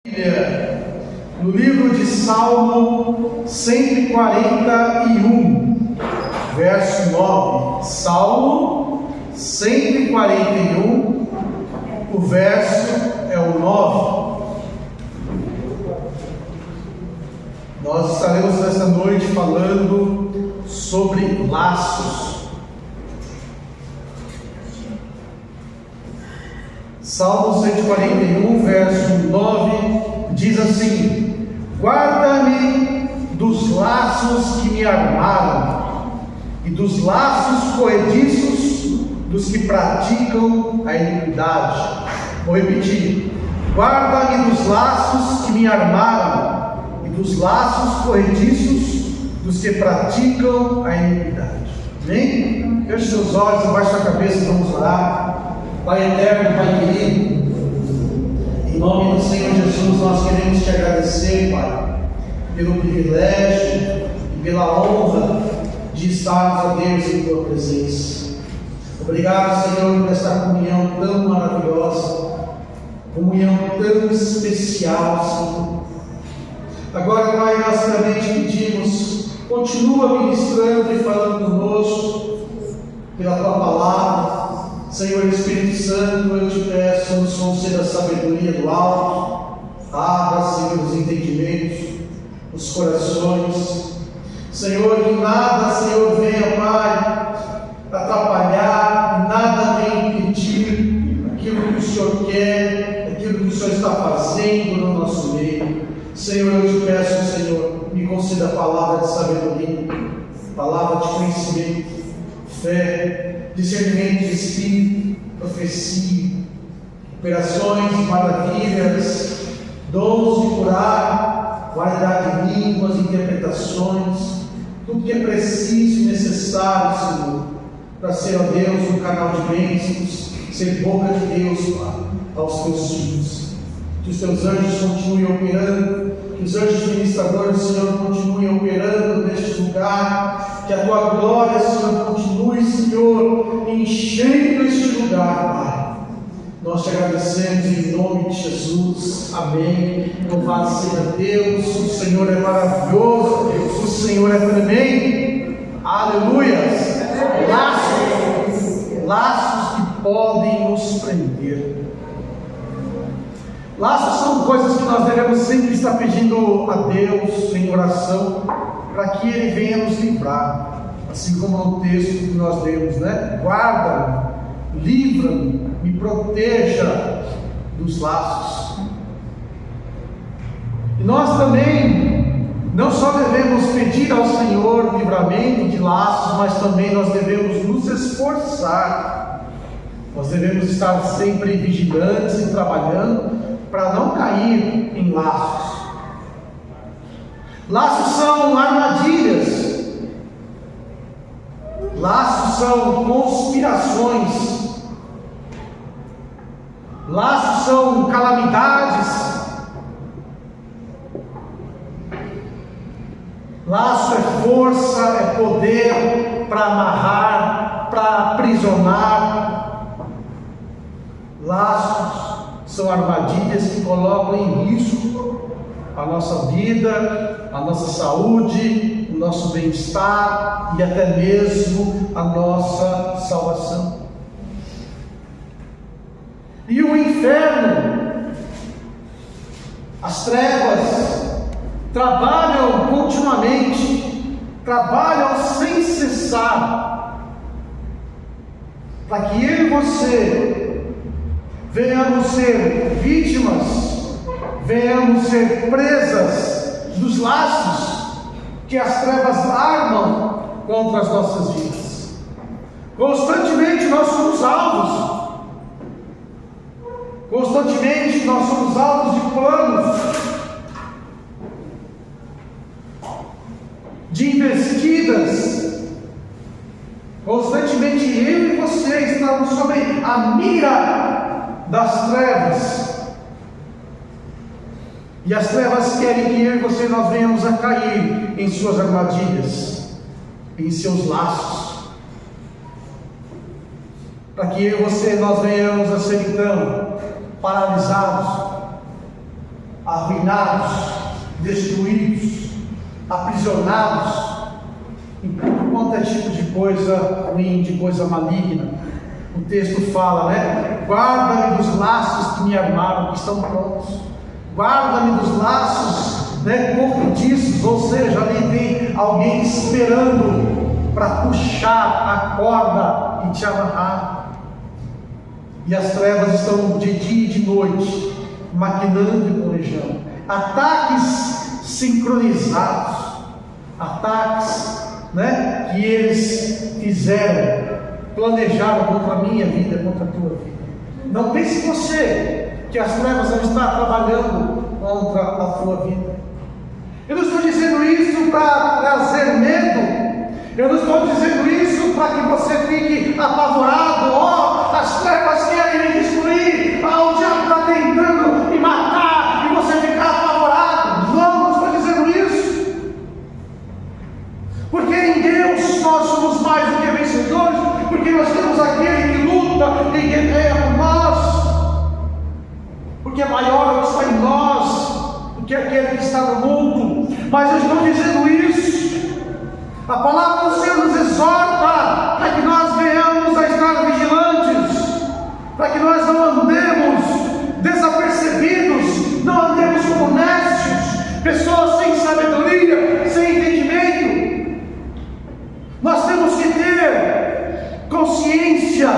No livro de Salmo 141, verso 9. Salmo 141, o verso é o 9. Nós estaremos nesta noite falando sobre laços. Salmo 141, verso 9, diz assim: guarda-me dos laços que me armaram e dos laços corrediços dos que praticam a iniquidade. Vou repetir: guarda-me dos laços que me armaram e dos laços corrediços dos que praticam a iniquidade. Amém? Feche seus olhos, abaixe sua cabeça e vamos orar. Pai eterno, Pai querido, em nome do Senhor Jesus, nós queremos te agradecer, Pai, pelo privilégio e pela honra de estarmos, ó Deus, em Tua presença. Obrigado, Senhor, por esta comunhão tão maravilhosa, comunhão tão especial, Senhor. Agora, Pai, nós também te pedimos, continua ministrando e falando conosco pela Tua palavra. Senhor Espírito Santo, eu te peço, nos conceda a sabedoria do alto, abra, Senhor, os entendimentos, os corações. Senhor, que nada, Senhor, venha, Pai, atrapalhar, nada venha impedir aquilo que o Senhor quer, aquilo que o Senhor está fazendo no nosso meio. Senhor, eu te peço, Senhor, me conceda a palavra de sabedoria, palavra de conhecimento, fé, discernimento de espírito, profecia, operações, maravilhas, dons de curar, variedade de línguas, interpretações, tudo que é preciso e necessário, Senhor, para ser, ó Deus, um canal de bênçãos, ser boca de Deus, Pai, aos teus filhos. Que os teus anjos continuem operando, que os anjos ministradores do Senhor continuem operando neste lugar, que a tua glória, Senhor, continue, Senhor, enchendo este lugar, Pai. Nós te agradecemos em nome de Jesus, amém. Louvado seja Deus, o Senhor é maravilhoso, o Senhor é tremendo, aleluias. Laços que podem nos prender. Laços são coisas que nós devemos sempre estar pedindo a Deus em oração, para que Ele venha nos livrar, assim como no texto que nós lemos, né? Guarda-me, livra-me, me proteja dos laços. E nós também não só devemos pedir ao Senhor livramento de laços, mas também nós devemos nos esforçar. Nós devemos estar sempre vigilantes e trabalhando para não cair em laços. Laços são armadilhas, laços são conspirações, laços são calamidades, laço é força, é poder para amarrar, para aprisionar. Laços são armadilhas que colocam em risco a nossa vida, a nossa saúde, o nosso bem-estar e até mesmo a nossa salvação. E o inferno, as trevas, trabalham continuamente, trabalham sem cessar, para que eu e você venhamos ser vítimas, venhamos ser presas dos laços que as trevas armam contra as nossas vidas. Constantemente nós somos alvos, constantemente nós somos alvos de planos, de investidas. Constantemente eu e você estamos sob a mira das trevas, e as trevas querem que eu e você nós venhamos a cair em suas armadilhas, em seus laços, para que eu e você nós venhamos a ser então paralisados, arruinados, destruídos, aprisionados em tudo quanto é tipo de coisa ruim, de coisa maligna. O texto fala, né? Guarda-me dos laços que me armaram, que estão prontos. Guarda-me dos laços, né, corrediços, ou seja, ali tem alguém esperando para puxar a corda e te amarrar. E as trevas estão de dia e de noite, maquinando e planejando. Ataques sincronizados, ataques, né, que eles fizeram, planejaram contra a minha vida, contra a tua vida. Não pense você que as trevas não estão trabalhando contra a tua vida. Eu não estou dizendo isso para trazer medo. Eu não estou dizendo isso para que você fique apavorado. Oh, as trevas querem me destruir. Oh, o diabo está tentando me matar. E você ficar apavorado. Não estou dizendo isso. Porque em Deus nós somos mais do que vencedores. Porque nós temos aquele que luta e guerreia por nós. Porque maior é o que está em nós do que aquele que está no mundo. Mas eu estou dizendo isso. A palavra do Senhor nos exorta para que nós venhamos a estar vigilantes, para que nós não andemos desapercebidos, não andemos como necios, pessoas sem sabedoria, sem entendimento. Nós temos que ter consciência,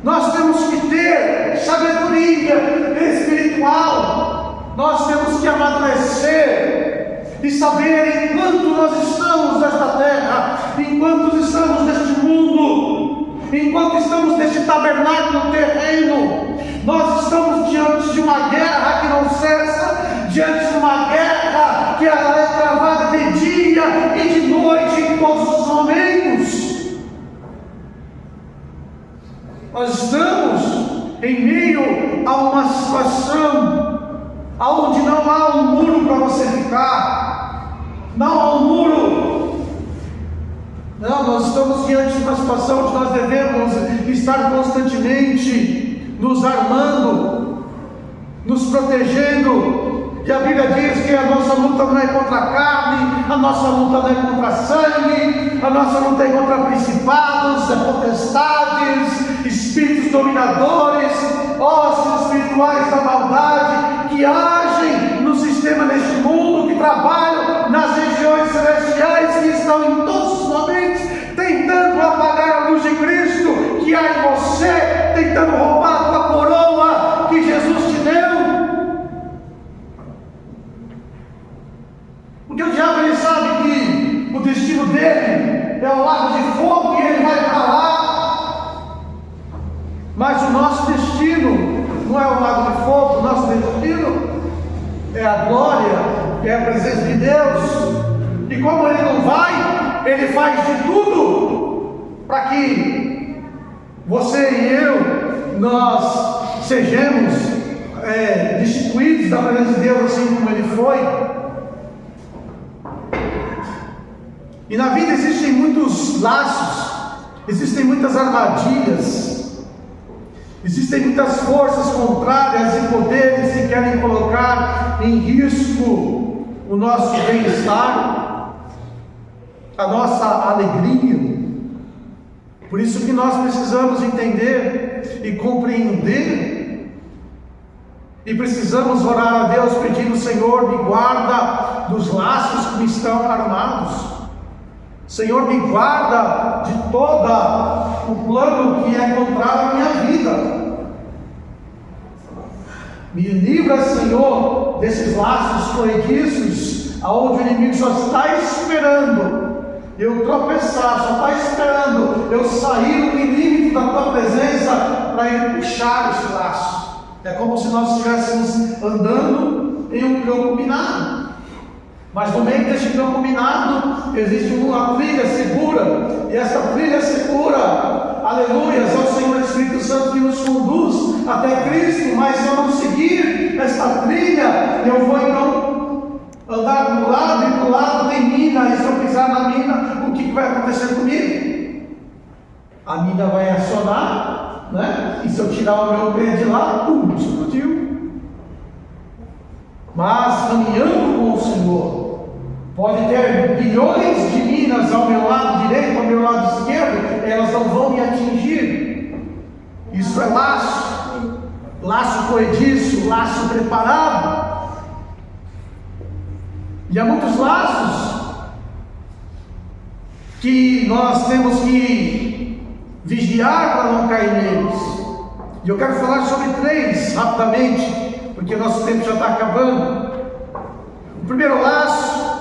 nós temos que ter sabedoria espiritual, nós temos que amadurecer e saber enquanto nós estamos nesta terra, enquanto estamos neste mundo, enquanto estamos neste tabernáculo terreno, nós estamos diante de uma guerra que não cessa, diante de uma guerra que ela é travada de dia e de noite em todos os momentos. Nós estamos em meio a uma situação onde não há um muro para você ficar, não há um muro. Não, nós estamos diante de uma situação onde nós devemos estar constantemente nos armando, nos protegendo. E a Bíblia diz que a nossa luta não é contra a carne, a nossa luta não é contra sangue, a nossa luta é contra principados, potestades, espíritos dominadores, hostes espirituais da maldade, que agem no sistema deste mundo, que trabalham nas regiões celestiais, que estão em todos os momentos tentando apagar a luz de Cristo que há em você, tentando roubar a tua coroa que Jesus te deu. Porque o diabo, ele sabe que o destino dele é o lago de fogo e ele vai para lá. Mas o nosso destino não é o lago de fogo, o nosso destino é a glória, é a presença de Deus. E como ele não vai, ele faz de tudo para que você e eu, nós sejamos destituídos da presença de Deus, assim como ele foi. E na vida existem muitos laços, existem muitas armadilhas, existem muitas forças contrárias e poderes que querem colocar em risco o nosso bem-estar, a nossa alegria. Por isso que nós precisamos entender e compreender, e precisamos orar a Deus pedindo: Senhor, me guarda dos laços que me estão armados. Senhor, me guarda de todo o plano que é contrário à minha vida. Me livra, Senhor, desses laços corrediços, aonde o inimigo só está esperando eu tropeçar, só está esperando eu sair do limite da tua presença para ele puxar esse laço. É como se nós estivéssemos andando em um campo minado. Mas no meio deste campo minado existe uma trilha segura, e essa trilha segura, aleluias, é o Senhor Espírito Santo que nos conduz até Cristo. Mas se eu não seguir esta trilha, eu vou então andar para um lado, e para o lado tem mina, e se eu pisar na mina, o que vai acontecer comigo? A mina vai acionar, né? E se eu tirar o meu pé de lá, explodiu. mas caminhando com o Senhor. Pode ter bilhões de minas ao meu lado direito, ao meu lado esquerdo, elas não vão me atingir. Isso é laço, laço corrediço, laço preparado. E há muitos laços que nós temos que vigiar para não cair neles. E eu quero falar sobre 3 rapidamente, porque nosso tempo já está acabando. O primeiro laço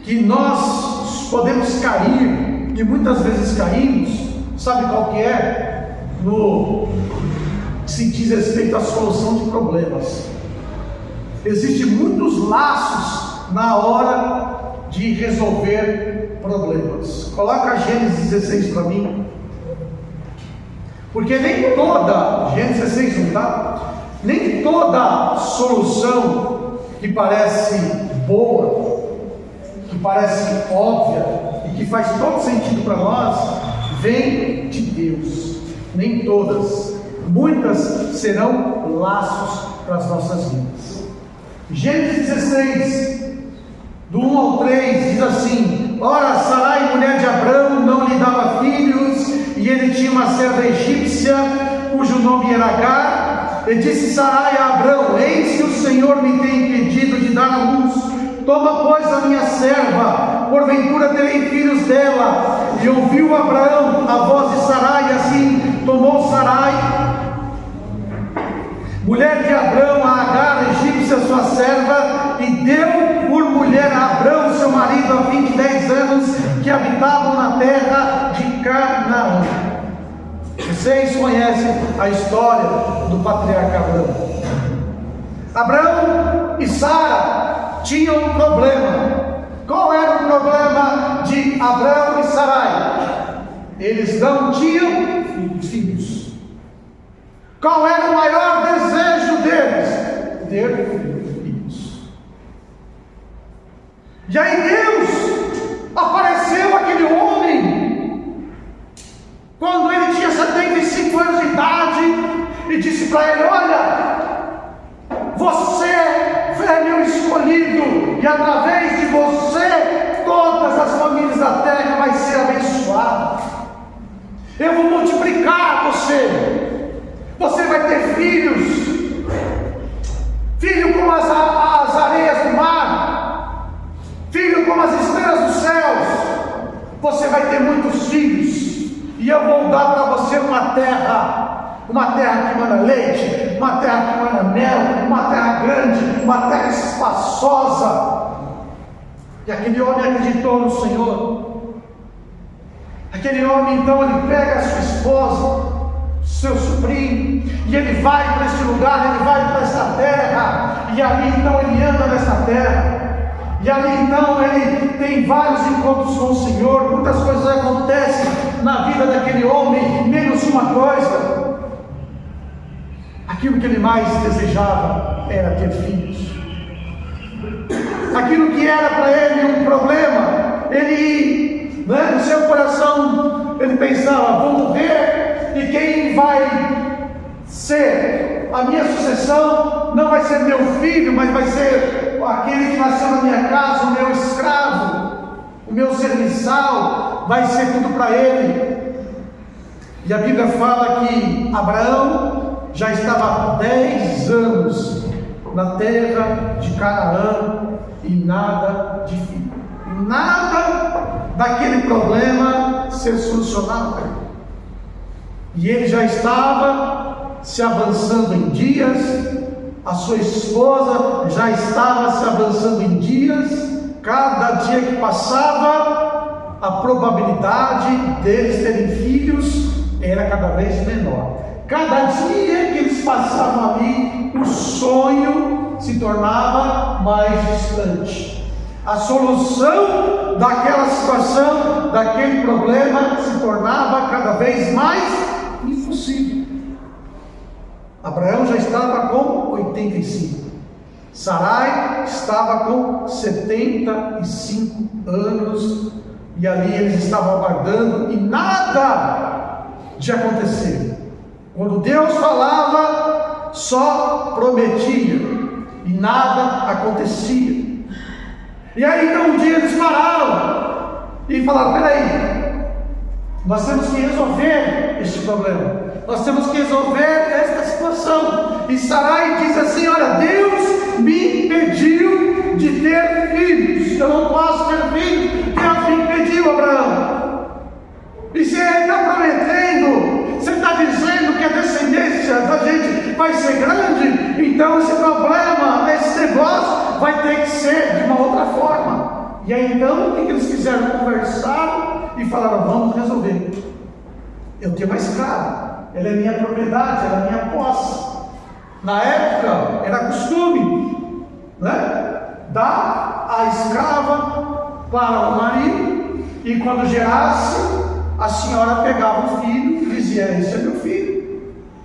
que nós podemos cair, e muitas vezes caímos, sabe qual que é? No que se diz respeito à solução de problemas. Existem muitos laços na hora de resolver problemas. Coloca Gênesis 16 para mim. Porque nem toda, Gênesis 16, tá? Nem toda solução que parece boa, que parece óbvia e que faz todo sentido para nós, vem de Deus. Nem todas. Muitas serão laços para as nossas vidas. Gênesis 16, do 1 ao 3, diz assim: Ora, Sarai, mulher de Abrão, não lhe dava filhos, e ele tinha uma serva egípcia, cujo nome era Agar. E disse Sarai a Abrão: Eis que o Senhor me tem impedido de dar à luz. Toma, pois, a minha serva, porventura terei filhos dela. E ouviu Abraão a voz de Sarai, e assim tomou Sarai, mulher de Abrão, a Agar, egípcia, sua serva, e deu por mulher a Abrão, seu marido, a fim de 10 anos, que habitavam na terra de Canaã. Vocês conhecem a história do patriarca Abrão. Abrão e Sara tinham um problema. Qual era o problema de Abrão e Sarai? Eles não tinham filhos. Qual era o maior desejo deles? Ter filhos. E aí Deus apareceu aquele homem, quando ele tinha 75 anos de idade, e disse para ele: Olha, você é meu escolhido, e através de você todas as famílias da terra vai ser abençoadas. Eu vou multiplicar você. Você vai ter filhos, filho como as areias do mar, filho como as estrelas dos céus. Você vai ter muitos filhos, e eu vou dar para você uma terra que manda leite, uma terra que manda mel, uma terra grande, uma terra espaçosa. E aquele homem acreditou no Senhor. Aquele homem, então, ele pega a sua esposa, seu sobrinho, e ele vai para este lugar, ele vai para esta terra, e ali então ele anda nesta terra, e ali então ele tem vários encontros com o Senhor. Muitas coisas acontecem na vida daquele homem, menos uma coisa: aquilo que ele mais desejava era ter filhos. Aquilo que era para ele um problema, ele, no seu coração, ele pensava: vou morrer, e quem vai ser a minha sucessão não vai ser meu filho, mas vai ser aquele que nasceu na minha casa, o meu escravo, o meu serviçal, vai ser tudo para ele. E a Bíblia fala que Abraão já estava há 10 anos na terra de Canaã, e nada de filho, nada daquele problema ser solucionado. E ele já estava se avançando em dias, a sua esposa já estava se avançando em dias. Cada dia que passava, a probabilidade deles terem filhos era cada vez menor. Cada dia que eles passavam ali, o sonho se tornava mais distante. A solução daquela situação, daquele problema, se tornava cada vez mais impossível. Abraão já estava com 85. Sarai estava com 75 anos. E ali eles estavam aguardando, e nada de acontecer. Quando Deus falava, só prometia, e nada acontecia. E aí então um dia eles pararam e falaram: peraí, nós temos que resolver este problema, nós temos que resolver esta situação. E Sarai diz assim: olha, Deus me impediu de ter filhos, eu não posso ter filhos, Deus me impediu, Abraão. E se ele está prometendo, você está dizendo que a descendência da gente vai ser grande, então esse problema, esse negócio vai ter que ser de uma outra forma. E aí então o que eles fizeram? Conversaram e falaram: vamos resolver. Eu tenho uma escrava, ela é minha propriedade, ela é minha posse. Na época era costume, né, dar a escrava para o marido, e quando gerasse, a senhora pegava o filho e dizia: esse é meu filho.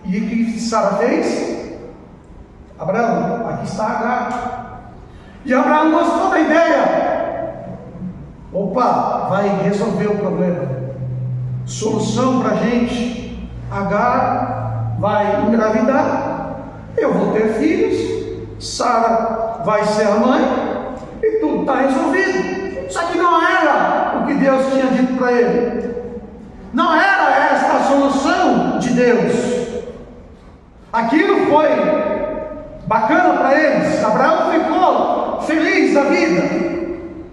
E o que Sara fez? Abraão, aqui está Agar. E Abraão gostou da ideia. Opa, vai resolver o problema. Solução para a gente: Agar vai engravidar, eu vou ter filhos, Sara vai ser a mãe, e tudo está resolvido. Só que não era o que Deus tinha dito para ele. Não era esta a solução de Deus. Aquilo foi bacana para eles. Abraão ficou feliz da vida,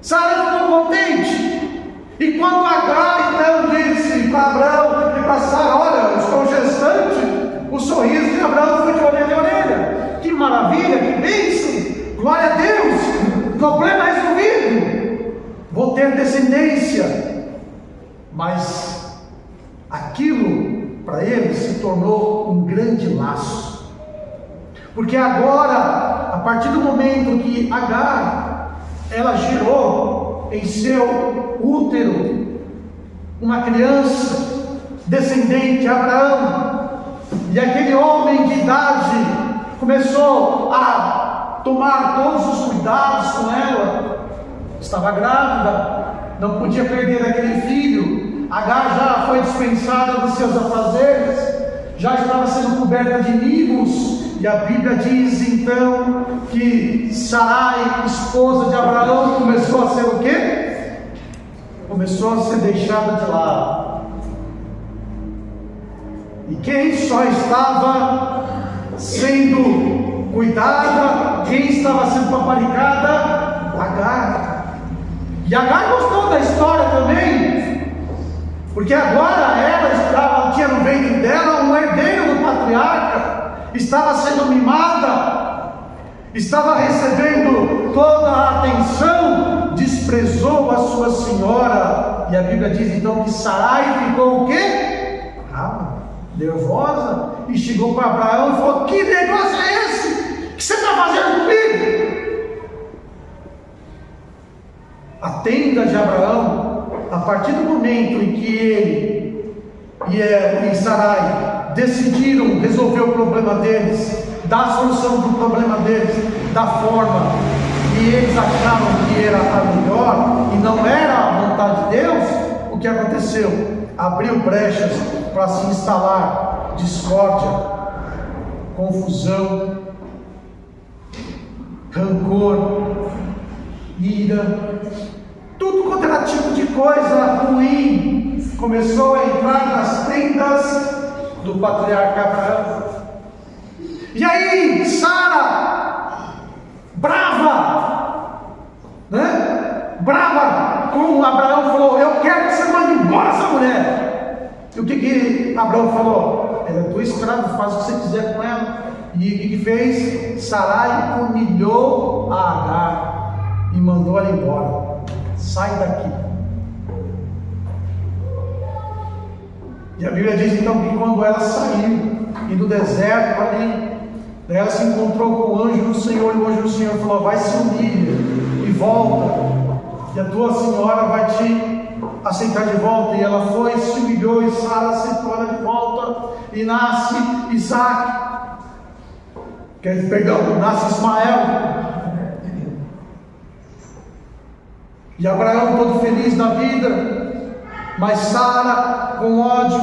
Sara ficou contente. E quando Agar então disse para Abraão e para Sara: olha, eu estou gestante, o sorriso de Abraão foi de orelha a orelha. Que maravilha, que bênção, glória a Deus, problema resolvido, vou ter descendência. Mas aquilo para ele se tornou um grande laço, porque agora, a partir do momento que Agar, ela gerou em seu útero uma criança descendente de Abraão, e aquele homem de idade começou a tomar todos os cuidados com ela, estava grávida, não podia perder aquele filho. Agar já foi dispensada dos seus afazeres, já estava sendo coberta de mimos, e a Bíblia diz então que Sarai, esposa de Abraão, começou a ser o quê? Começou a ser deixada de lado. E quem só estava sendo cuidada, quem estava sendo paparicada? Agar. E Agar gostou da história também, porque agora ela tinha no ventre dela um herdeiro do patriarca, estava sendo mimada, estava recebendo toda a atenção, desprezou a sua senhora. E a Bíblia diz então que Sarai ficou o quê? Brava, nervosa, e chegou para Abraão e falou: que negócio é esse? O que você está fazendo comigo? A tenda de Abraão, a partir do momento em que ele e Sarai decidiram resolver o problema deles, dar a solução do problema deles da forma que eles acharam que era a melhor e não era a vontade de Deus, o que aconteceu? Abriu brechas para se instalar discórdia, confusão, rancor, ira, tudo quanto era tipo de coisa ruim começou a entrar nas tendas do patriarca Abraão. E aí Sara, brava, né? Brava com Abraão, falou: eu quero que você mande embora essa mulher. E o que Abraão falou? Ela é tua escrava, faz o que você quiser com ela. E o que fez? Sarai humilhou a Agar e mandou ela embora. Sai daqui. E a Bíblia diz então que quando ela saiu, e no deserto ali, ela se encontrou com o anjo do Senhor, e o anjo do Senhor falou: vai se humilha e volta, e a tua senhora vai te aceitar de volta. E ela foi, se humilhou, e Sara aceitou ela de volta, e nasce Isaac, nasce Ismael. E Abraão todo feliz da vida, mas Sara com ódio,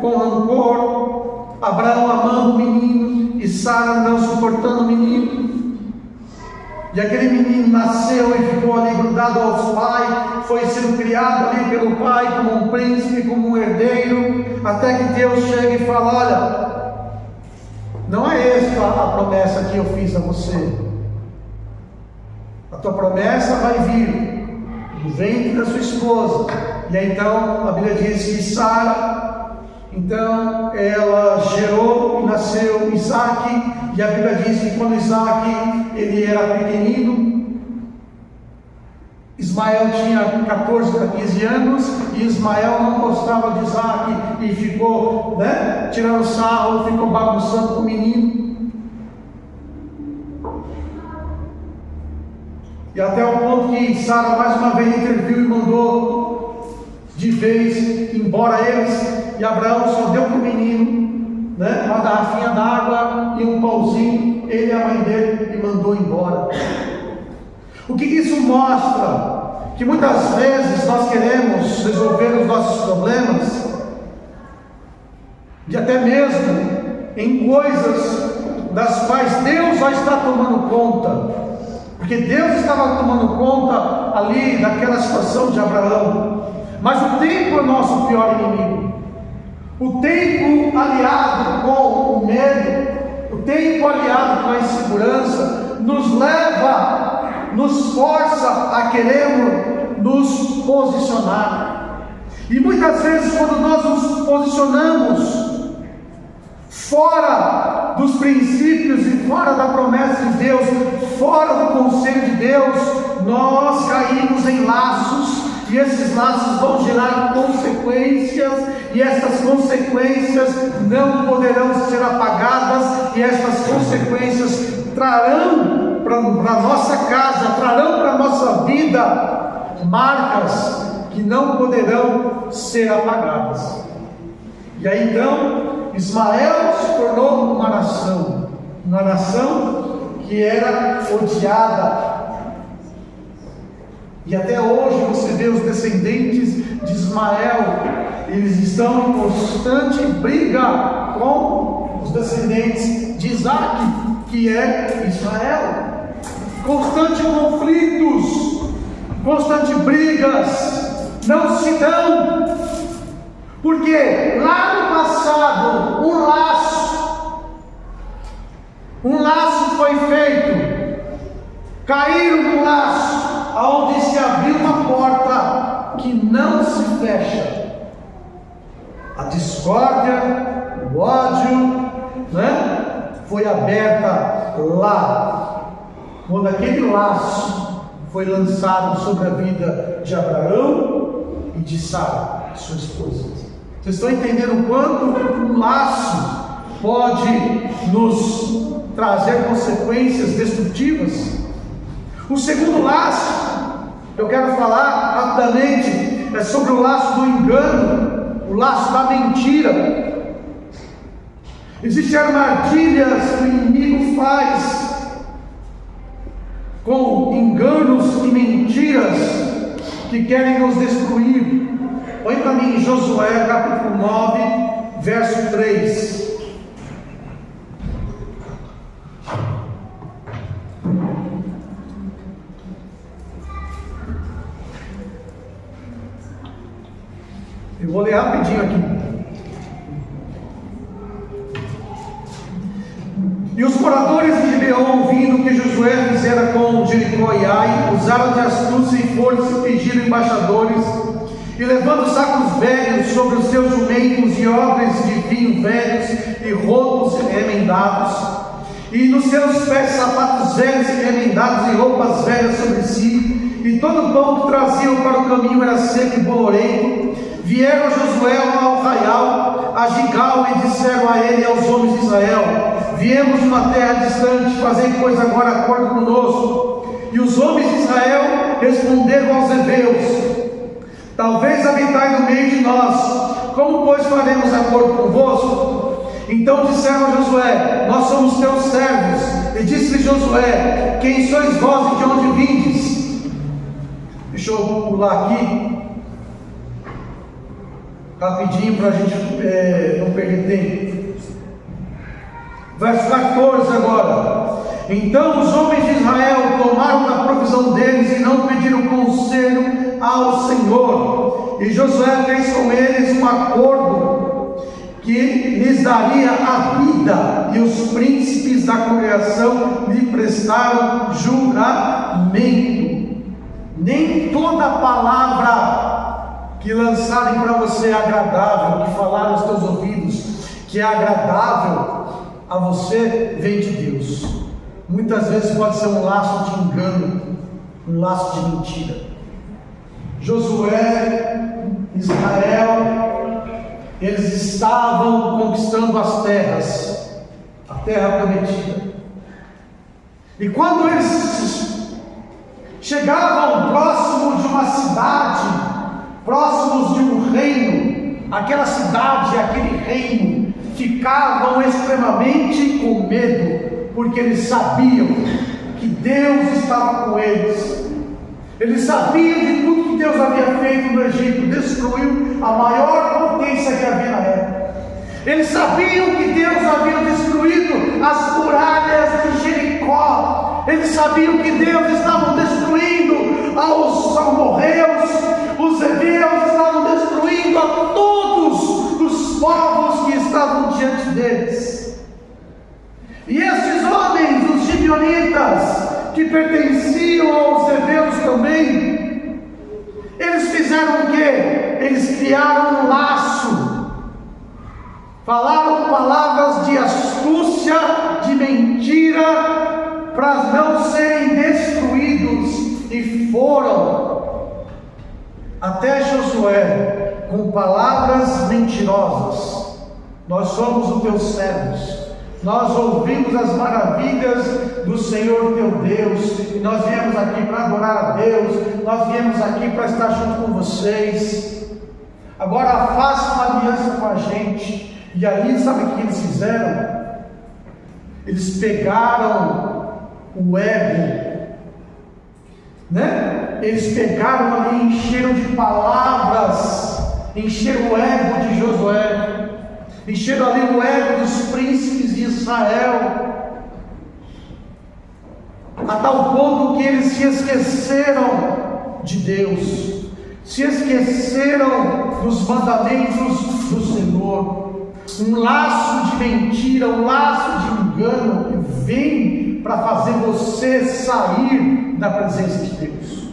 com rancor, Abraão amando o menino e Sara não suportando o menino. E aquele menino nasceu e ficou ali grudado aos pais, foi sendo criado ali pelo pai como um príncipe, como um herdeiro, até que Deus chega e fala: olha, não é esta a promessa que eu fiz a você. A tua promessa vai vir do ventre da sua esposa. E aí então a Bíblia diz que Sara, então ela gerou e nasceu Isaque. E a Bíblia diz que quando Isaque ele era pequenino, Ismael tinha 14 para 15 anos, e Ismael não gostava de Isaque e ficou, tirando sarro, ficou bagunçando com o menino. E até o ponto que Sara mais uma vez interviu e mandou de vez embora eles, e Abraão só deu para o menino uma garrafinha d'água e um pãozinho, ele e a mãe dele, e mandou embora. O que isso mostra? Que muitas vezes nós queremos resolver os nossos problemas, e até mesmo em coisas das quais Deus já está tomando conta, porque Deus estava tomando conta ali daquela situação de Abraão. Mas o tempo é o nosso pior inimigo. O tempo aliado com o medo, o tempo aliado com a insegurança, nos leva, nos força a querermos nos posicionar. E muitas vezes, quando nós nos posicionamos fora dos princípios e fora da promessa de Deus, fora do conselho de Deus, nós caímos em laços. E esses laços vão gerar consequências, e essas consequências não poderão ser apagadas, e essas consequências trarão para a nossa casa, trarão para a nossa vida marcas que não poderão ser apagadas. E aí então Ismael se tornou uma nação que era odiada. E até hoje você vê os descendentes de Ismael, eles estão em constante briga com os descendentes de Isaque, que é Israel. Constantes conflitos, constantes brigas, não se dão. Porque lá no passado, um laço foi feito, caíram no laço, onde se abriu uma porta que não se fecha. A discórdia, o ódio, foi aberta lá, quando aquele laço foi lançado sobre a vida de Abraão e de Sara, sua esposa. Vocês estão entendendo o quanto um laço pode nos trazer consequências destrutivas? O segundo laço que eu quero falar rapidamente é sobre o laço do engano, o laço da mentira. Existem armadilhas que o inimigo faz com enganos e mentiras que querem nos destruir. Põe para mim em Josué capítulo 9, verso 3. Eu vou ler rapidinho aqui. E os moradores de Gibeon, ouvindo o que Josué fizera com Jericó e Ai, usaram de astúcia e força e pediram embaixadores, e levando sacos velhos sobre os seus jumentos e odres de vinho velhos e rotos remendados, e nos seus pés sapatos velhos e remendados e roupas velhas sobre si, e todo o pão que traziam para o caminho era seco e bolorento, vieram Josué ao arraial, a Gigal, e disseram a ele e aos homens de Israel: viemos de uma terra distante, fazei pois agora acordo conosco. E os homens de Israel responderam aos heveus: talvez habitai no meio de nós, como pois faremos acordo convosco? Então disseram a Josué: nós somos teus servos. E disse-lhe Josué: quem sois vós e de onde vindes? Deixa eu pular aqui rapidinho para a gente não perder tempo. Verso 14 agora. Então os homens de Israel tomaram da provisão deles e não pediram conselho ao Senhor. E Josué fez com eles um acordo que lhes daria a vida, e os príncipes da congregação lhe prestaram juramento. Nem toda palavra que lançarem para você é agradável, que falar aos teus ouvidos, que é agradável a você, vem de Deus. Muitas vezes pode ser um laço de engano, um laço de mentira. Josué, Israel, eles estavam conquistando as terras, a terra prometida. E quando eles chegavam próximo de uma cidade, próximos de um reino, aquela cidade, aquele reino, ficavam extremamente com medo, porque eles sabiam que Deus estava com eles. Eles sabiam de tudo que Deus havia feito no Egito, destruiu a maior potência que havia na época. Eles sabiam que Deus havia destruído as muralhas de Jericó. Eles sabiam que Deus estava destruindo aos amorreus, os heveus, estavam destruindo a todos os povos que estavam diante deles. E esses homens, os gibeonitas, que pertenciam aos heveus também, eles fizeram o quê? Eles criaram um laço, falaram palavras de astúcia, de mentira, para não serem destruídos, e foram até Josué com palavras mentirosas: nós somos os teus servos, nós ouvimos as maravilhas do Senhor teu Deus, e nós viemos aqui para adorar a Deus, nós viemos aqui para estar junto com vocês. Agora faça uma aliança com a gente. E aí, sabe o que eles fizeram? Eles pegaram o ego, né? Eles pegaram ali, encheram de palavras, encheram o ego de Josué, encheram ali o ego dos príncipes de Israel, a tal ponto que eles se esqueceram de Deus, se esqueceram dos mandamentos do Senhor. Um laço de mentira, um laço de engano que vem para fazer você sair da presença de Deus.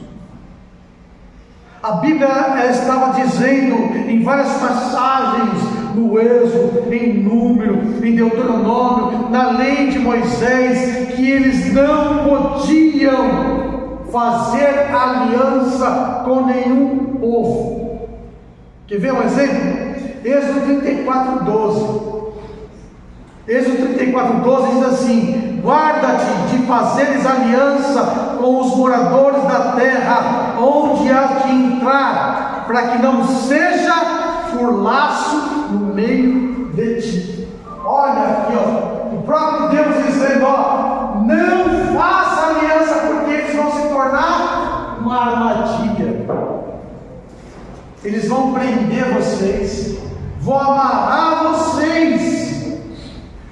A Bíblia estava dizendo em várias passagens, no Êxodo, em Número, em Deuteronômio, na lei de Moisés, que eles não podiam fazer aliança com nenhum povo. Quer ver um exemplo? Êxodo 34:12. Êxodo 34:12 diz assim: guarda-te de fazeres aliança com os moradores da terra onde há de entrar, para que não seja por laço no meio de ti. Olha aqui, ó, o próprio Deus dizendo: ó, não faça aliança, porque eles vão se tornar uma armadilha. Eles vão prender vocês, vão amarrar vocês,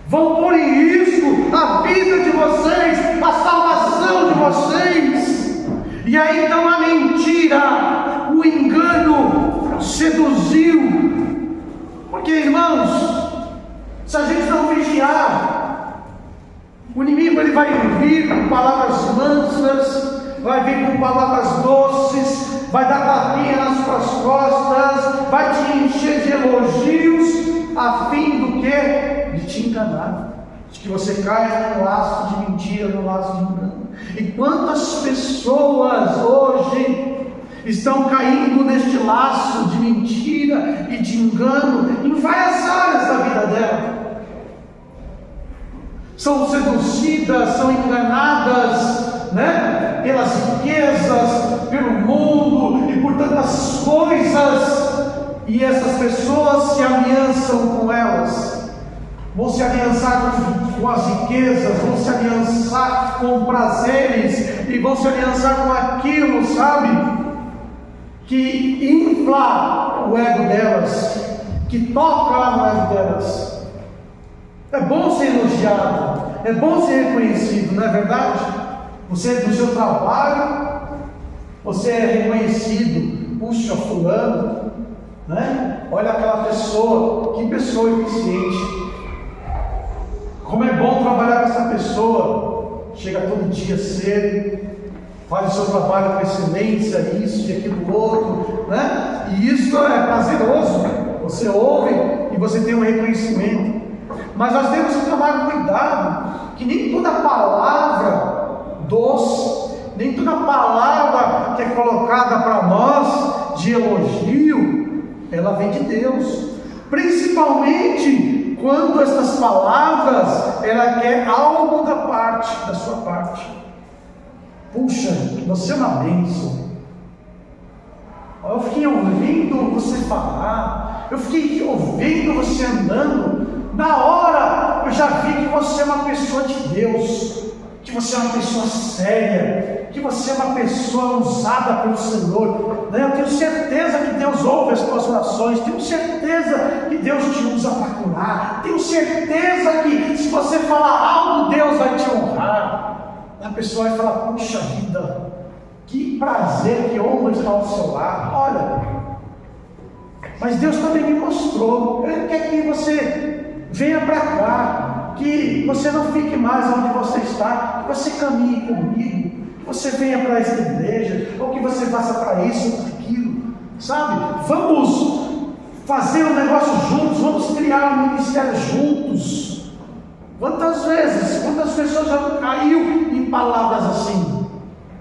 vão pôr em risco a vida de vocês, a salvação de vocês. E aí então a mentira, o engano seduziu. Porque, irmãos, se a gente não vigiar, o inimigo ele vai vir com palavras mansas, vai vir com palavras doces, vai dar tapinha nas suas costas, vai te encher de elogios, a fim do quê? De te enganar, de que você caia no laço de mentira, no laço de engano. E quantas pessoas hoje estão caindo neste laço de mentira e de engano em várias áreas da vida dela? São seduzidas, são enganadas, né? Pelas riquezas, pelo mundo e por tantas coisas, e essas pessoas se aliançam com elas, vão se aliançar com as riquezas, vão se aliançar com prazeres, e vão se aliançar com aquilo, sabe, que infla o ego delas, que toca no ego delas. É bom ser elogiado, É bom ser reconhecido, não é verdade? Você, no seu trabalho, você é reconhecido. Puxa, fulano, né? Olha aquela pessoa, que pessoa eficiente. Como é bom trabalhar com essa pessoa. Chega todo dia cedo, faz o seu trabalho com excelência, isso e aquilo outro, né? E isso é prazeroso. Você ouve e você tem um reconhecimento. Mas nós temos que tomar cuidado, que nem toda palavra doce, nem toda palavra que é colocada para nós de elogio, ela vem de Deus. Principalmente quando essas palavras, ela quer algo da sua parte. Puxa, você é uma bênção. Eu fiquei ouvindo você falar, eu fiquei ouvindo você andando. Na hora eu já vi que você é uma pessoa de Deus, que você é uma pessoa séria, que você é uma pessoa usada pelo Senhor. Eu tenho certeza que Deus ouve as tuas orações, tenho certeza que Deus te usa para curar, tenho certeza que se você falar algo, Deus vai te honrar. A pessoa vai falar: puxa vida, que prazer, que honra estar ao seu lado. Olha, mas Deus também me mostrou, Ele quer que você venha para cá, que você não fique mais onde você está, que você caminhe comigo, que você venha para essa igreja, ou que você faça para isso ou para aquilo, sabe? Vamos fazer um negócio juntos, vamos criar um ministério juntos. Quantas pessoas já caiu em palavras assim?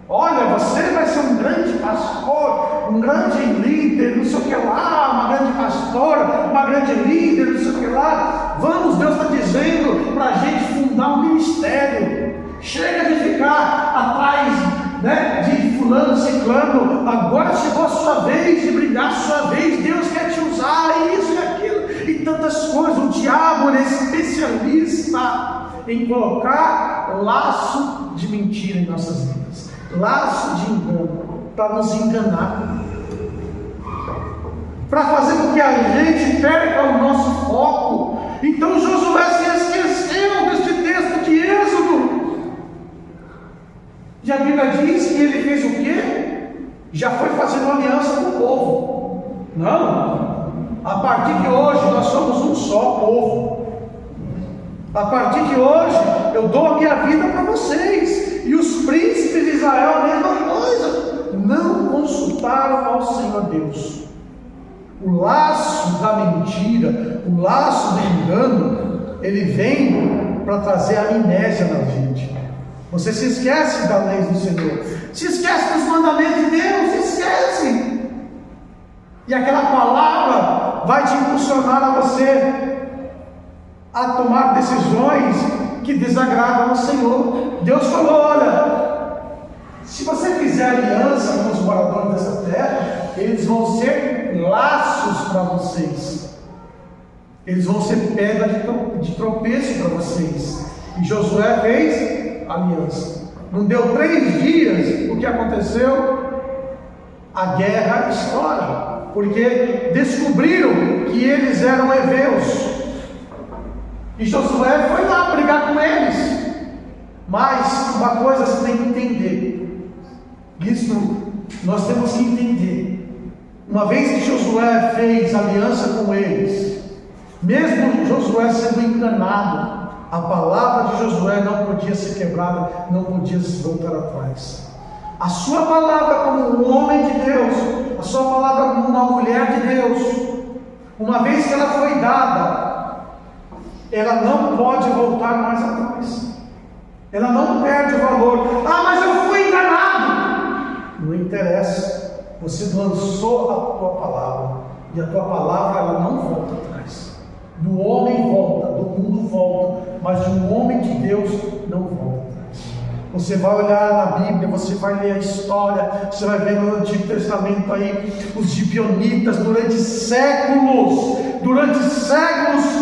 Olha, você vai ser um grande pastor, um grande líder, não sei o que lá, uma grande pastora, uma grande líder, não sei o que lá. Vamos, Deus está dizendo para a gente fundar um ministério. Chega de ficar atrás, né, de fulano, ciclano. Agora chegou a sua vez de brilhar, a sua vez. Deus quer te usar, isso e aquilo, e tantas coisas. O diabo é especialista em colocar laço de mentira em nossas vidas, laço de engano, para nos enganar, para fazer com que a gente perca o nosso foco. Então Josué se esqueceu deste texto de Êxodo, e a Bíblia diz que ele fez o quê? Já foi fazendo aliança com o povo. Não, a partir de hoje nós somos um só povo. A partir de hoje eu dou a minha vida para vocês. E os príncipes de Israel, a mesma coisa, não consultaram ao Senhor Deus. O laço da mentira, o laço do engano, ele vem para trazer amnésia na gente. Você se esquece da lei do Senhor, se esquece dos mandamentos de Deus, se esquece. E aquela palavra vai te impulsionar a você a tomar decisões que desagradam ao Senhor. Deus falou: olha, se você fizer aliança com os moradores dessa terra, eles vão ser laços para vocês, eles vão ser pedra de tropeço para vocês. E Josué fez aliança. Não deu 3 dias, o que aconteceu? A guerra estoura, porque descobriram que eles eram heveus. E Josué foi lá brigar com eles. Mas uma coisa você tem que entender, isso nós temos que entender. Uma vez que Josué fez aliança com eles, mesmo Josué sendo enganado, a palavra de Josué não podia ser quebrada, não podia se voltar atrás. A sua palavra como um homem de Deus, a sua palavra como uma mulher de Deus, uma vez que ela foi dada, ela não pode voltar mais atrás. Ela não perde o valor. Ah, mas eu fui enganado. Não interessa. Você lançou a tua palavra, e a tua palavra ela não volta atrás. Do homem volta, do mundo volta, mas de um homem de Deus não volta atrás. Você vai olhar na Bíblia, você vai ler a história, você vai ver no Antigo Testamento aí, os gibeonitas durante séculos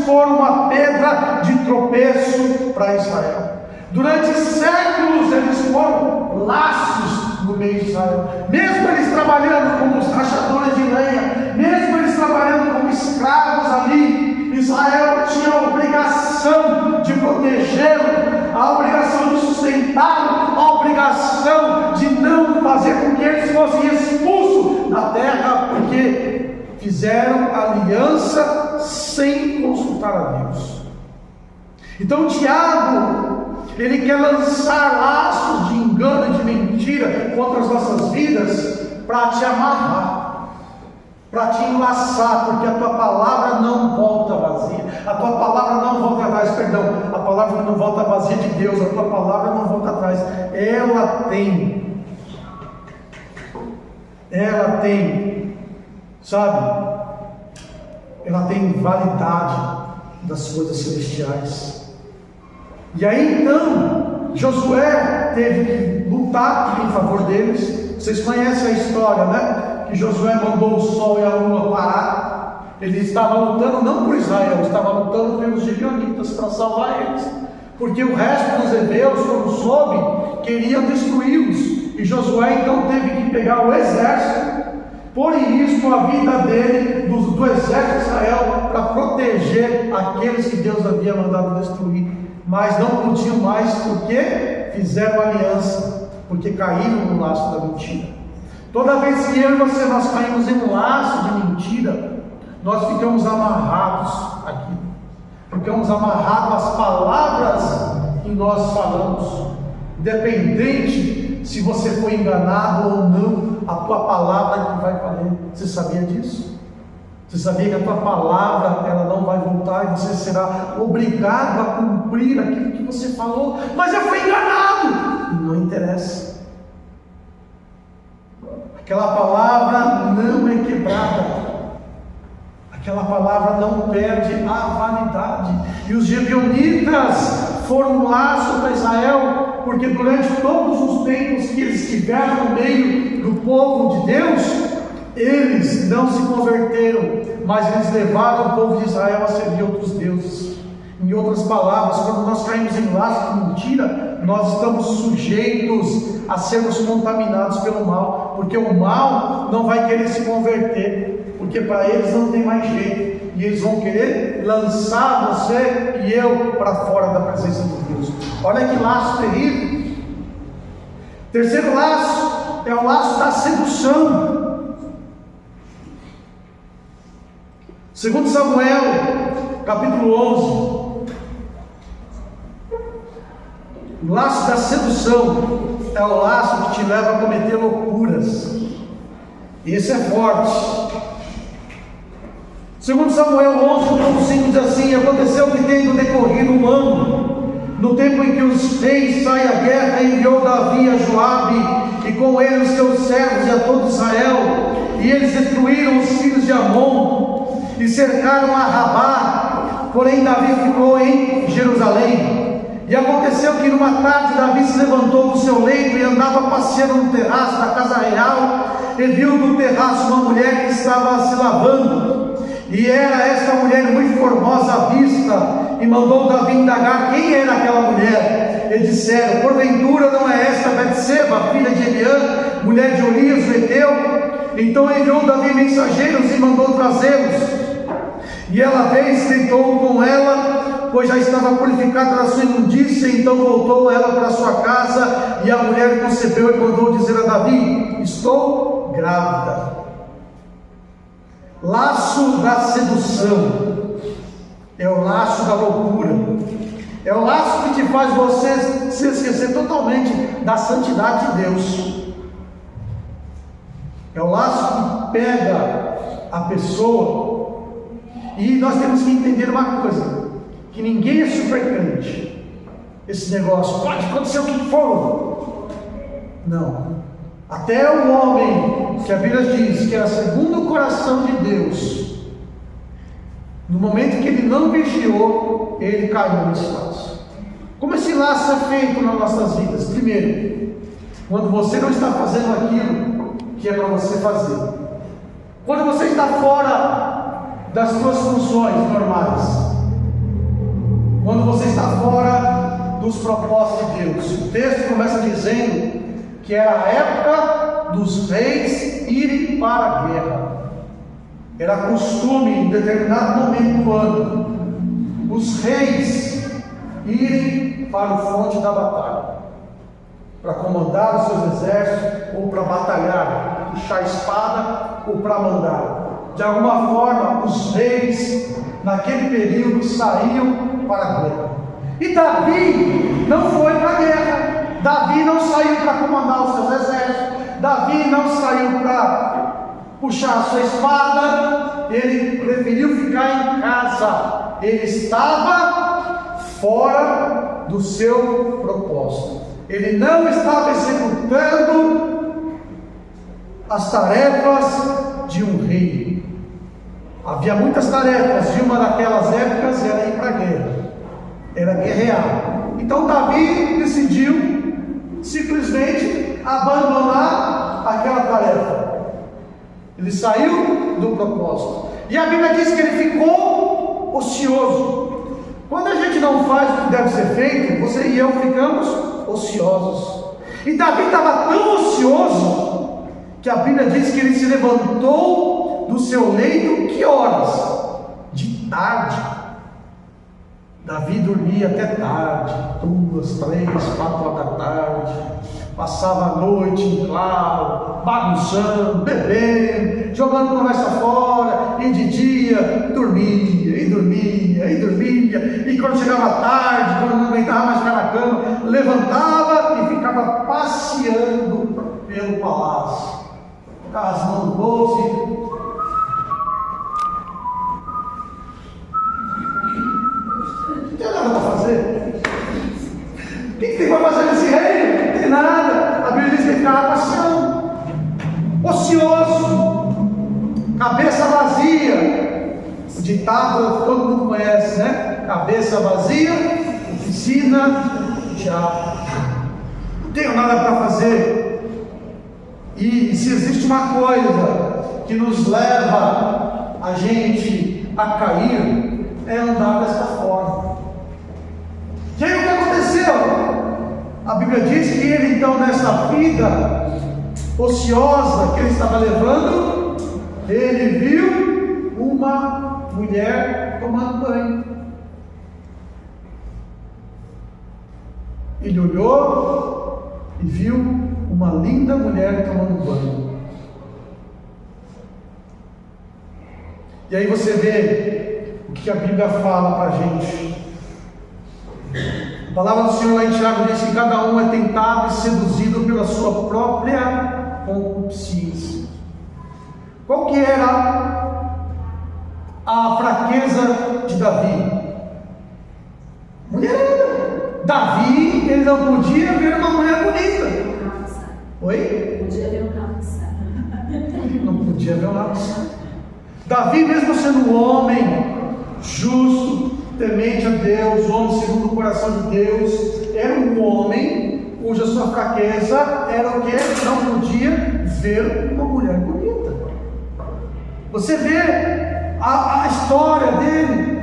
foram uma pedra de tropeço para Israel. Durante séculos eles foram laços no meio de Israel. Mesmo eles trabalhando como os rachadores de lenha, mesmo eles trabalhando como escravos ali, Israel tinha a obrigação de protegê-lo a obrigação de sustentar, a obrigação de não fazer com que eles fossem expulsos da terra, porque fizeram aliança sem consultar a Deus. Então Tiago, ele quer lançar laços de engano e de mentira contra as nossas vidas, para te amarrar, para te enlaçar, porque a tua palavra não volta vazia, a tua palavra não volta atrás, perdão, a palavra não volta vazia de Deus, a tua palavra não volta atrás, ela tem, sabe, ela tem validade das coisas celestiais. E aí então, Josué teve que lutar em favor deles. Vocês conhecem a história, né? Que Josué mandou o sol e a lua parar. Ele estava lutando não por Israel, estava lutando pelos gibeonitas para salvar eles. Porque o resto dos hebreus, quando soube, queriam destruí-los. E Josué então teve que pegar o exército, pôr em risco a vida dele, do exército de Israel, para proteger aqueles que Deus havia mandado destruir. Mas não podiam mais porque fizeram aliança, porque caíram no laço da mentira. Toda vez que eu e você nós caímos em um laço de mentira, nós ficamos amarrados aqui, ficamos amarrados às palavras que nós falamos, independente se você foi enganado ou não, a tua palavra que vai valer. Você sabia disso? Você sabia que a tua palavra ela não vai voltar e você será obrigado a cumprir aquilo que você falou? Mas eu fui enganado. Não interessa. Aquela palavra não é quebrada. Aquela palavra não perde a validade. E os gibeonitas foram um laço para Israel, porque durante todos os tempos que eles estiveram no meio do povo de Deus, eles não se converteram, mas eles levaram o povo de Israel a servir outros deuses. Em outras palavras, quando nós caímos em laço de mentira, nós estamos sujeitos a sermos contaminados pelo mal, porque o mal não vai querer se converter, porque para eles não tem mais jeito, e eles vão querer lançar você e eu para fora da presença de Deus. Olha que laço terrível. Terceiro laço é o laço da sedução. Segundo Samuel, capítulo 11, o laço da sedução é o laço que te leva a cometer loucuras. Esse é forte. Segundo Samuel 11, 5 diz assim: aconteceu que tendo decorrido um ano, no tempo em que os reis saem à guerra, enviou Davi a Joabe, e com ele os seus servos e a todo Israel, e eles destruíram os filhos de Amon, e cercaram a Rabá, porém Davi ficou em Jerusalém. E aconteceu que numa tarde Davi se levantou do seu leito e andava passeando no terraço da casa real, e viu no terraço uma mulher que estava se lavando, e era esta mulher muito formosa à vista, e mandou Davi indagar quem era aquela mulher. E disseram: porventura não é esta Betseba, filha de Eliã, mulher de Urias, o Heteu? Então enviou Davi mensageiros e mandou trazê-los. E ela veio e se deitou com ela, pois já estava purificada da sua imundícia. Então voltou ela para sua casa, e a mulher concebeu e mandou dizer a Davi: estou grávida. Laço da sedução é o laço da loucura, é o laço que te faz você se esquecer totalmente da santidade de Deus. É o laço que pega a pessoa. E nós temos que entender uma coisa: que ninguém é super crente. Esse negócio pode acontecer o que for. Não. Até o homem que a Bíblia diz que era segundo o coração de Deus, no momento que ele não vigiou, ele caiu nesse laço. Como esse laço é feito nas nossas vidas? Primeiro, quando você não está fazendo aquilo que é para você fazer, quando você está fora das suas funções normais, quando você está fora dos propósitos de Deus. O texto começa dizendo que era a época dos reis irem para a guerra. Era costume em determinado momento do ano os reis irem para o fronte da batalha, para comandar os seus exércitos, ou para batalhar, puxar a espada, ou para mandar. De alguma forma, os reis, naquele período, saíam para a guerra. E Davi não foi para a guerra. Davi não saiu para comandar os seus exércitos. Davi não saiu para puxar a sua espada. Ele preferiu ficar em casa. Ele estava fora do seu propósito. Ele não estava executando as tarefas de um rei. Havia muitas tarefas, e uma daquelas épocas era ir para a guerra, era guerrear. Então Davi decidiu simplesmente abandonar aquela tarefa. Ele saiu do propósito, e a Bíblia diz que ele ficou ocioso. Quando a gente não faz o que deve ser feito, você e eu ficamos ociosos. E Davi estava tão ocioso que a Bíblia diz que ele se levantou do seu leito, que horas? De tarde. Davi dormia até tarde, 2, 3, 4 horas da tarde, passava a noite em claro, bagunçando, bebendo, jogando conversa fora, e de dia dormia, e dormia, e dormia, e quando chegava tarde, quando não aguentava mais ficar na cama, levantava e ficava passeando pelo palácio, com as mãos no bolso. Não tem nada para fazer. O que tem para fazer nesse reino? Não tem nada. A Bíblia diz que ele ficava passeando, ocioso, cabeça vazia. O ditado todo mundo conhece, né? Cabeça vazia, oficina de diabo. Não tenho nada para fazer. E se existe uma coisa que nos leva a gente a cair, é andar desta forma. E aí o que aconteceu? A Bíblia diz que ele então, nessa vida ociosa que ele estava levando, ele viu uma mulher tomando banho. Ele olhou e viu uma linda mulher tomando banho. E aí você vê o que a Bíblia fala para a gente. A palavra do Senhor lá em Tiago diz que cada um é tentado e seduzido pela sua própria concupiscência. Qual que era a fraqueza de Davi? Mulherada. Davi, ele não podia ver uma mulher bonita. Oi? Podia ver um carro de santo. Não podia ver um carro de santo. Davi, mesmo sendo um homem justo, temente a Deus, homem segundo o coração de Deus, era um homem cuja sua fraqueza era o que? Não podia ver uma mulher bonita. Você vê a história dele.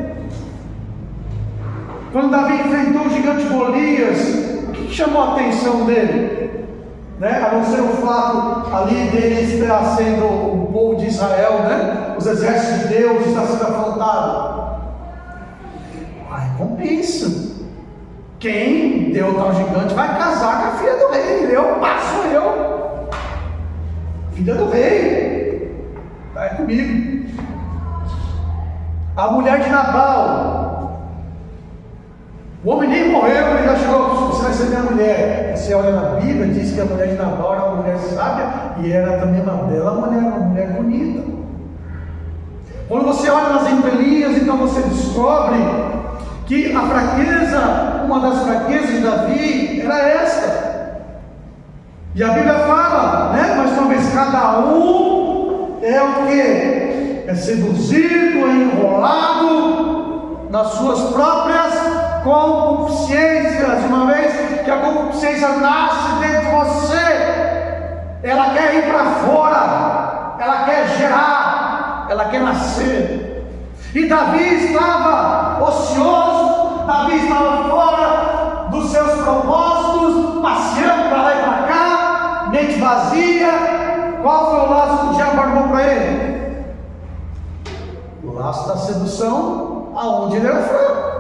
Quando Davi enfrentou o gigante Golias, o que chamou a atenção dele? A não ser o fato ali dele estar sendo o povo de Israel, os exércitos de Deus estão sendo afrontados. A recompensa. Quem deu tal gigante vai casar com a filha do rei. Eu passo, filha do rei, vai comigo. A mulher de Nabal, o homem nem morreu, ele já chegou, você vai ser minha mulher. Você olha na Bíblia, diz que a mulher de Nabal era uma mulher sábia, e era também uma bela mulher, uma mulher bonita. Quando você olha nas entrelinhas, então você descobre que a fraqueza, uma das fraquezas de Davi era esta. E a Bíblia fala, mais uma vez, cada um é o que? É seduzido, é enrolado nas suas próprias concupiscências. Uma vez que a concupiscência nasce dentro de você, ela quer ir para fora, ela quer gerar, ela quer nascer. E Davi estava ocioso, Davi estava fora dos seus propósitos, passeando para lá e para cá, mente vazia. Qual foi o laço que o diabo armou para ele? O laço da sedução, aonde ele era fraco.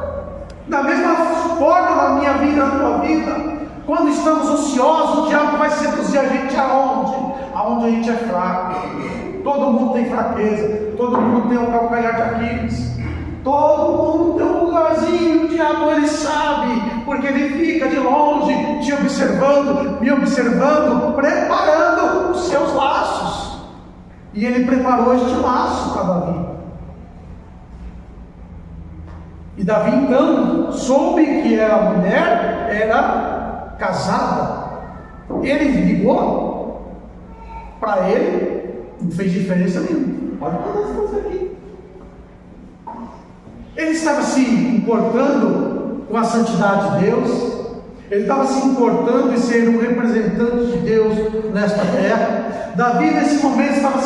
Da mesma forma na minha vida, na tua vida, quando estamos ociosos, o diabo vai seduzir a gente aonde? Aonde a gente é fraco. Todo mundo tem fraqueza, todo mundo tem um calcanhar de Aquiles, todo mundo tem um lugarzinho. O diabo, ele sabe, porque ele fica de longe te observando, me observando, preparando os seus laços. E ele preparou este laço para Davi. E Davi então soube que a mulher era casada. Ele ligou para ele, não fez diferença nenhuma. Olha o que nós estamos aqui. Ele estava se importando com a santidade de Deus. Ele estava se importando em ser um representante de Deus nesta terra. Davi nesse momento estava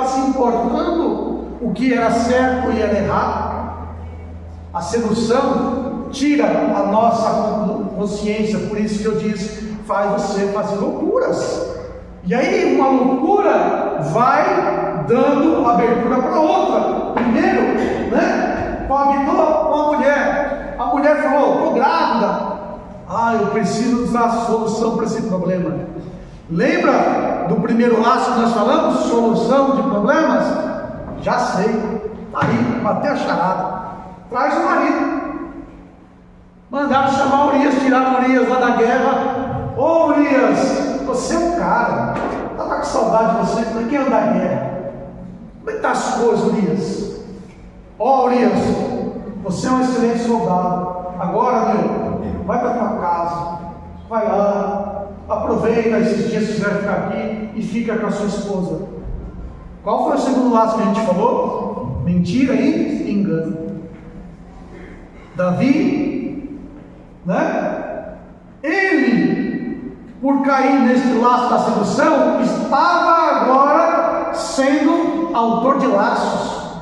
se importando o que era certo e era errado. A sedução tira a nossa consciência, por isso que eu disse, faz você fazer loucuras. E aí uma loucura vai dando abertura para outra. Primeiro, né? Coabitou com a mulher. A mulher falou, estou grávida. Eu preciso dar solução para esse problema. Lembra do primeiro laço que nós falamos? Solução de problemas? Já sei. Aí, bateu a charada. Traz o marido. Mandaram chamar Urias, tiraram Urias lá da guerra. Ô Urias, você é um cara. Estava com saudade de você, para quem anda a guerra? Como é que está as coisas, Urias? Ó Urias, você é um excelente soldado. Agora, vai para tua casa. Vai lá. Aproveita esses dias que você vai ficar aqui e fica com a sua esposa. Qual foi o segundo laço que a gente falou? Mentira e engano. Davi, né? Ele, por cair neste laço da sedução, estava agora sendo autor de laços.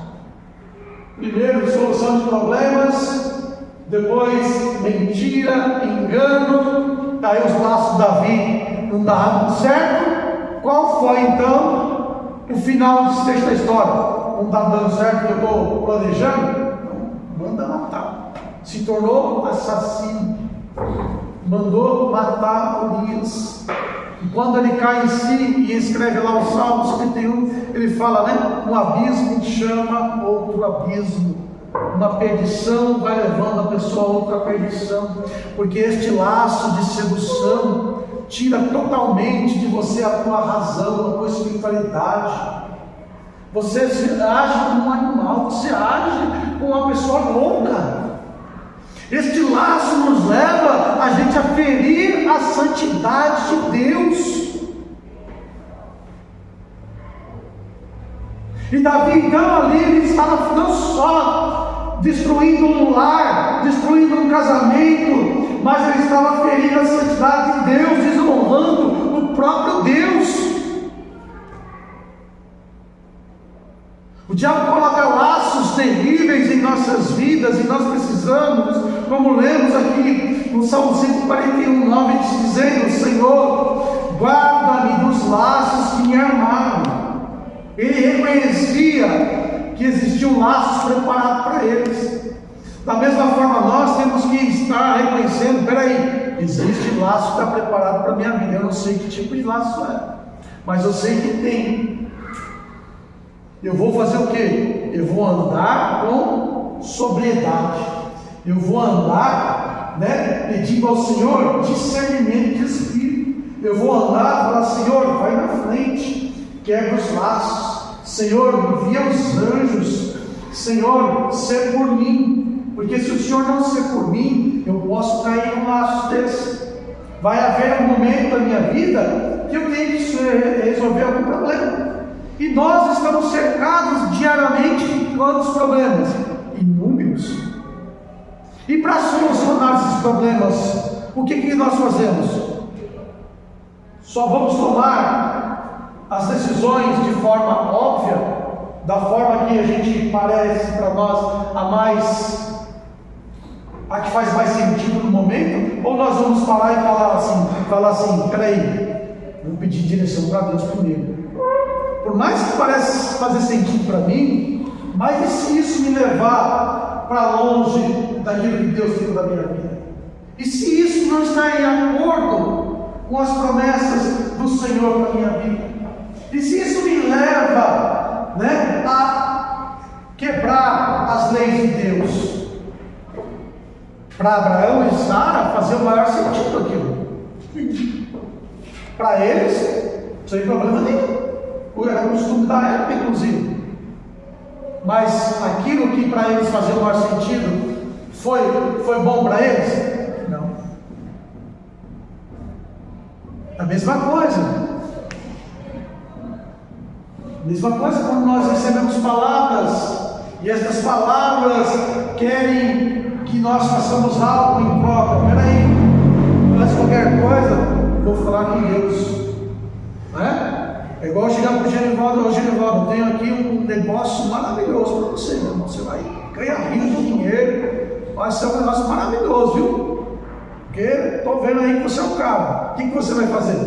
Primeiro, solução de problemas, depois, mentira, engano. Aí os laços de Davi não davam muito certo. Qual foi então o final desse texto da história? Não está dando certo o que eu estou planejando? Não, manda matar. Se tornou assassino, mandou matar Urias. E quando ele cai em si e escreve lá o Salmo 51, ele fala, né? Um abismo chama outro abismo, uma perdição vai levando a pessoa a outra perdição, porque este laço de sedução tira totalmente de você a tua razão, a tua espiritualidade. Você age como um animal, você age como uma pessoa louca. Este laço nos leva a gente a ferir a santidade de Deus. E Davi então ali ele estava não só destruindo um lar, destruindo um casamento, mas ele estava ferindo a santidade de Deus, desonrando o próprio Deus. O diabo coloca laços terríveis em nossas vidas e nós precisamos, como lemos aqui no Salmo 141, 9, dizendo: Senhor, guarda-me dos laços que me armaram. Ele reconhecia que existiam laços preparados para eles. Da mesma forma, nós temos que estar reconhecendo: peraí, existe laço que está preparado para a minha vida. Eu não sei que tipo de laço é, mas eu sei que tem. Eu vou fazer o quê? Eu vou andar com sobriedade. Eu vou andar, pedindo ao Senhor discernimento de espírito. Eu vou andar e falar: Senhor, vai na frente, quebra os laços. Senhor, envia os anjos. Senhor, sê por mim. Porque se o Senhor não ser por mim, eu posso cair num laço desse. Vai haver um momento da minha vida que eu tenho que resolver algum problema. E nós estamos cercados diariamente de quantos problemas? Inúmeros. E para solucionar esses problemas, o que nós fazemos? Só vamos tomar as decisões de forma óbvia, da forma que a gente parece para nós a que faz mais sentido no momento? Ou nós vamos parar e falar assim, peraí, vou pedir direção para Deus primeiro. Por mais que pareça fazer sentido para mim, mas e se isso me levar para longe daquilo que Deus tem da minha vida? E se isso não está em acordo com as promessas do Senhor para a minha vida? E se isso me leva, né, a quebrar as leis de Deus? Para Abraão e Sara fazia o maior sentido aquilo. Para eles, sem problema nenhum. Era o costume da época, inclusive. Mas aquilo que para eles fazia o maior sentido, foi bom para eles? Não. A mesma coisa. Mesma coisa quando nós recebemos palavras, e estas palavras querem que nós façamos algo em troca. Peraí, antes de qualquer coisa, vou falar com Deus. Não é? É igual chegar para o Genivaldo: Genivaldo, eu tenho aqui um negócio maravilhoso para você, meu irmão. Você vai ganhar rios de dinheiro, vai ser um negócio maravilhoso, viu? Porque estou vendo aí que você é o cara. O que você vai fazer?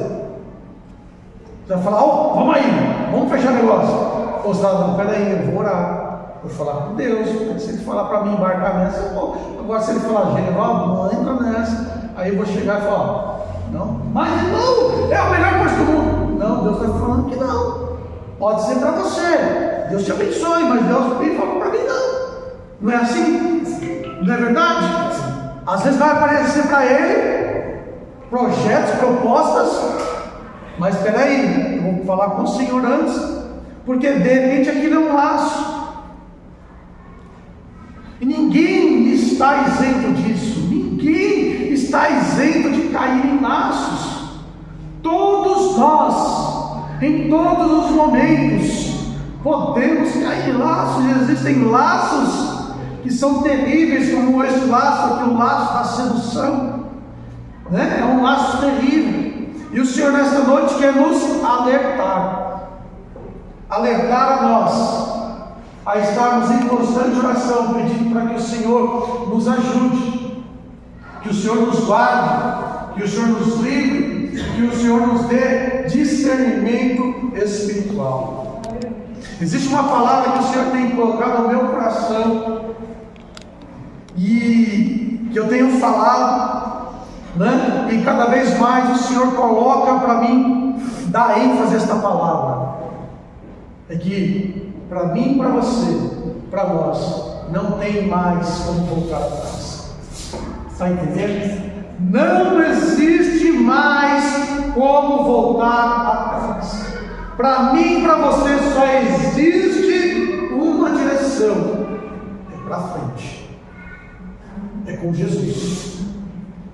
Você vai falar: vamos aí, vamos fechar negócio. Ou você fala: não, peraí, eu vou orar. Vou falar com Deus. Se ele falar para mim embarcar nessa, eu vou. Agora, se ele falar: Genivaldo, não entra nessa, aí eu vou chegar e falar: não, mas não, é a melhor coisa do mundo. Não, Deus está falando que não. Pode ser para você, Deus te abençoe, mas Deus me falou para mim não. Não é assim? Não é verdade? Às vezes vai aparecer para ele projetos, propostas, mas espera aí, eu vou falar com o Senhor antes, porque de repente aquilo é um laço. E ninguém está isento disso. Ninguém está isento de cair em laços. Todos nós, em todos os momentos, podemos cair em laços. E existem laços que são terríveis, como esse laço aqui, o laço da sedução, né? É um laço terrível. E o Senhor nesta noite quer nos alertar a nós a estarmos em constante oração, pedindo para que o Senhor nos ajude, que o Senhor nos guarde, que o Senhor nos livre, que o Senhor nos dê discernimento espiritual. Existe uma palavra que o Senhor tem colocado no meu coração e que eu tenho falado, né? E cada vez mais o Senhor coloca para mim dar ênfase a esta palavra. É que para mim, para você, para nós, não tem mais como voltar atrás. Está entendendo? Não existe mais como voltar atrás. Para mim e para você só existe uma direção: é para frente, é com Jesus.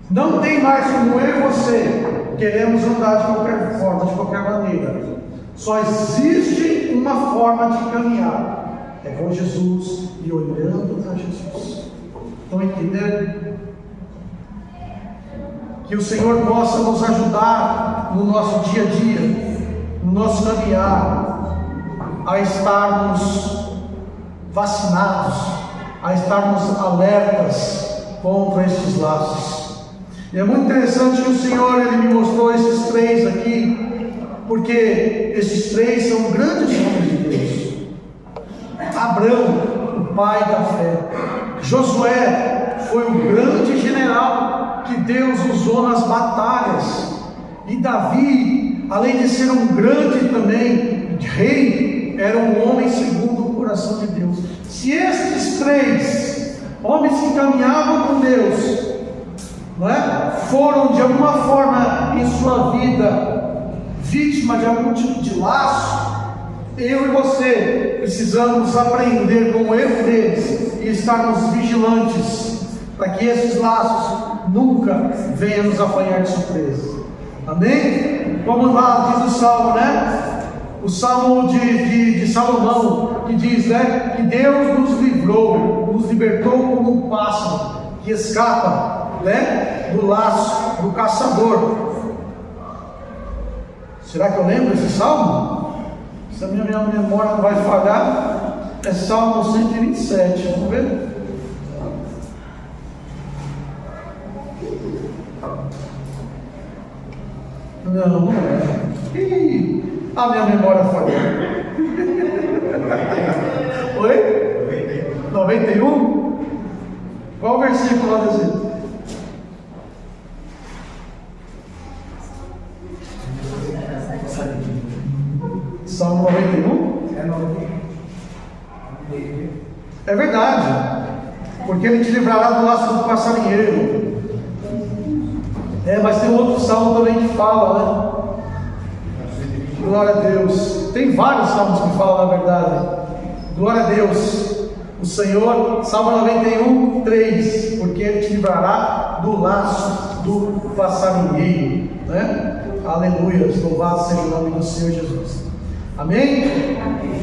Não tem mais como eu e você queremos andar de qualquer forma, de qualquer maneira. Só existe uma forma de caminhar: é com Jesus e olhando para Jesus. Estão entendendo? Que o Senhor possa nos ajudar no nosso dia a dia, no nosso caminhar, a estarmos vacinados, a estarmos alertas contra estes laços. E é muito interessante que o Senhor, Ele me mostrou esses três aqui, porque esses três são grandes homens de Deus. Abraão, o pai da fé. Josué foi o grande general que Deus usou nas batalhas. E Davi, além de ser um grande também rei, era um homem segundo o coração de Deus. Se estes três homens que caminhavam com Deus, não é, foram de alguma forma em sua vida vítima de algum tipo de laço, eu e você precisamos aprender com o erro deles e estarmos vigilantes para que esses laços nunca venham nos apanhar de surpresa. Amém? Vamos lá, diz o Salmo, né? O Salmo de Salomão, que diz, né, que Deus nos livrou, nos libertou como um pássaro que escapa, né, do laço do caçador. Será que eu lembro esse Salmo? Se a minha memória não vai falhar, é Salmo 127, vamos ver? Não, não é. Ih, a minha memória falhou. Oi? 91? Qual o versículo lá desse? Salmo 91? É verdade, porque ele te livrará do laço do passarinheiro. Mas tem outro salmo também que fala, né? Glória a Deus. Tem vários salmos que falam, na verdade. Glória a Deus. O Senhor, Salmo 91, 3, porque ele te livrará do laço do passarinheiro, né? Aleluia, louvado seja o nome do Senhor Jesus. Amém? Amém.